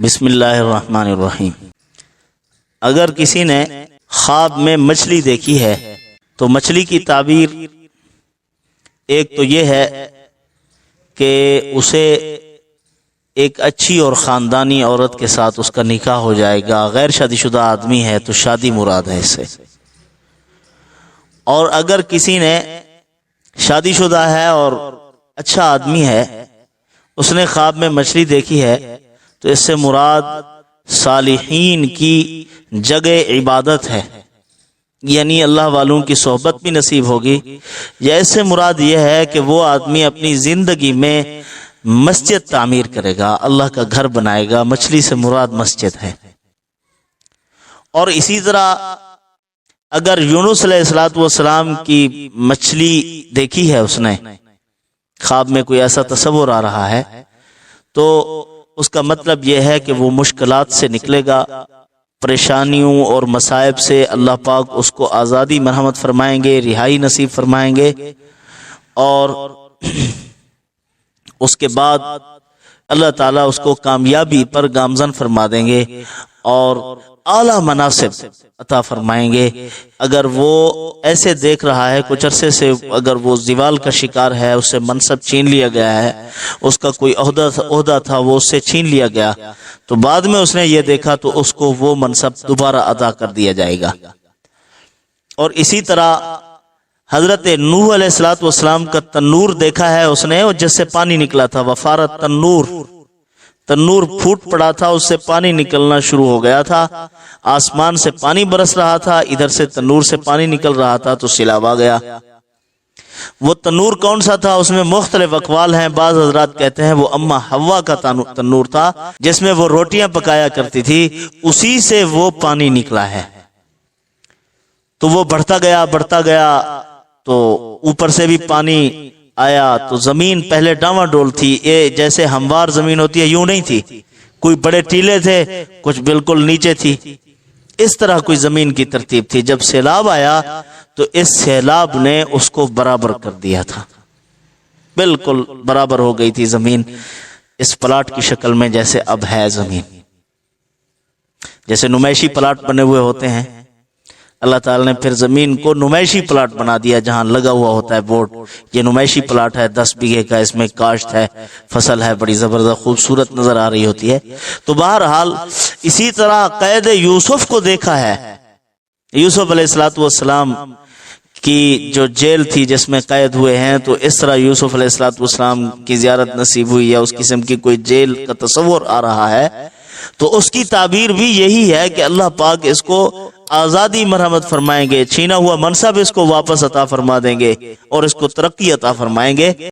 بسم اللہ الرحمن الرحیم۔ اگر کسی نے خواب میں مچھلی دیکھی ہے تو مچھلی کی تعبیر ایک تو یہ ہے کہ اسے ایک اچھی اور خاندانی عورت کے ساتھ اس کا نکاح ہو جائے گا، غیر شادی شدہ آدمی ہے تو شادی مراد ہے اس سے۔ اور اگر کسی نے شادی شدہ ہے اور اچھا آدمی ہے، اس نے خواب میں مچھلی دیکھی ہے تو اس سے مراد صالحین کی جگہ عبادت ہے، یعنی اللہ والوں کی صحبت بھی نصیب ہوگی، یا اس سے مراد یہ ہے کہ وہ آدمی اپنی زندگی میں مسجد تعمیر کرے گا، اللہ کا گھر بنائے گا۔ مچھلی سے مراد مسجد ہے۔ اور اسی طرح اگر یونس علیہ السلام کی مچھلی دیکھی ہے، اس نے خواب میں کوئی ایسا تصور آ رہا ہے، تو اس کا مطلب یہ ہے کہ وہ مشکلات سے نکلے گا، پریشانیوں اور مصائب سے اللہ پاک اس کو آزادی مرحمت فرمائیں گے، رہائی نصیب فرمائیں گے، اور اس کے بعد اللہ تعالیٰ اس کو کامیابی پر گامزن فرما دیں گے اور اعلیٰ مناصب عطا فرمائیں گے۔ اگر وہ ایسے دیکھ رہا ہے کچھ عرصے سے، اگر وہ زوال کا شکار ہے، اس سے منصب چھین لیا گیا ہے، اس کا کوئی عہدہ تھا وہ اس سے چھین لیا گیا، تو بعد میں اس نے یہ دیکھا تو اس کو وہ منصب دوبارہ عطا کر دیا جائے گا۔ اور اسی طرح حضرت نوح علیہ السلام کا تنور دیکھا ہے اس نے، اور جس سے پانی نکلا تھا، وفارت تنور پھوٹ پڑا تھا، اس سے پانی نکلنا شروع ہو گیا تھا، آسمان سے پانی برس رہا تھا، ادھر سے تنور سے پانی نکل رہا تھا، تو سیلاب آ گیا۔ وہ تنور کون سا تھا؟ اس میں مختلف اقوال ہیں۔ بعض حضرات کہتے ہیں وہ اما حوا کا تنور تھا، جس میں وہ روٹیاں پکایا کرتی تھی، اسی سے وہ پانی نکلا ہے۔ تو وہ بڑھتا گیا تو اوپر سے بھی پانی آیا، تو زمین پہلے ڈاواں ڈول تھی، یہ جیسے ہموار زمین ہوتی ہے یوں نہیں تھی، کوئی بڑے ٹیلے تھے، کچھ بالکل نیچے تھی، اس طرح کوئی زمین کی ترتیب تھی۔ جب سیلاب آیا تو اس سیلاب نے اس کو برابر کر دیا تھا، بالکل برابر ہو گئی تھی زمین، اس پلاٹ کی شکل میں جیسے اب ہے زمین، جیسے نمائشی پلاٹ بنے ہوئے ہوتے ہیں۔ اللہ تعالیٰ نے پھر زمین کو نمائشی پلاٹ بنا دیا، جہاں لگا ہوا ہوتا ہے بورڈ، یہ نمائشی پلاٹ ہے، 10 بیگھے کا، اس میں کاشت ہے، فصل ہے، بڑی زبردست خوبصورت نظر آ رہی ہوتی ہے۔ تو بہرحال اسی طرح قید یوسف کو دیکھا ہے، یوسف علیہ السلام کی جو جیل تھی جس میں قید ہوئے ہیں، تو اس طرح یوسف علیہ السلام کی زیارت نصیب ہوئی، یا اس قسم کی کوئی جیل کا تصور آ رہا ہے، تو اس کی تعبیر بھی یہی ہے کہ اللہ پاک اس کو آزادی مرحمت فرمائیں گے، چھینا ہوا منصب اس کو واپس عطا فرما دیں گے، اور اس کو ترقی عطا فرمائیں گے۔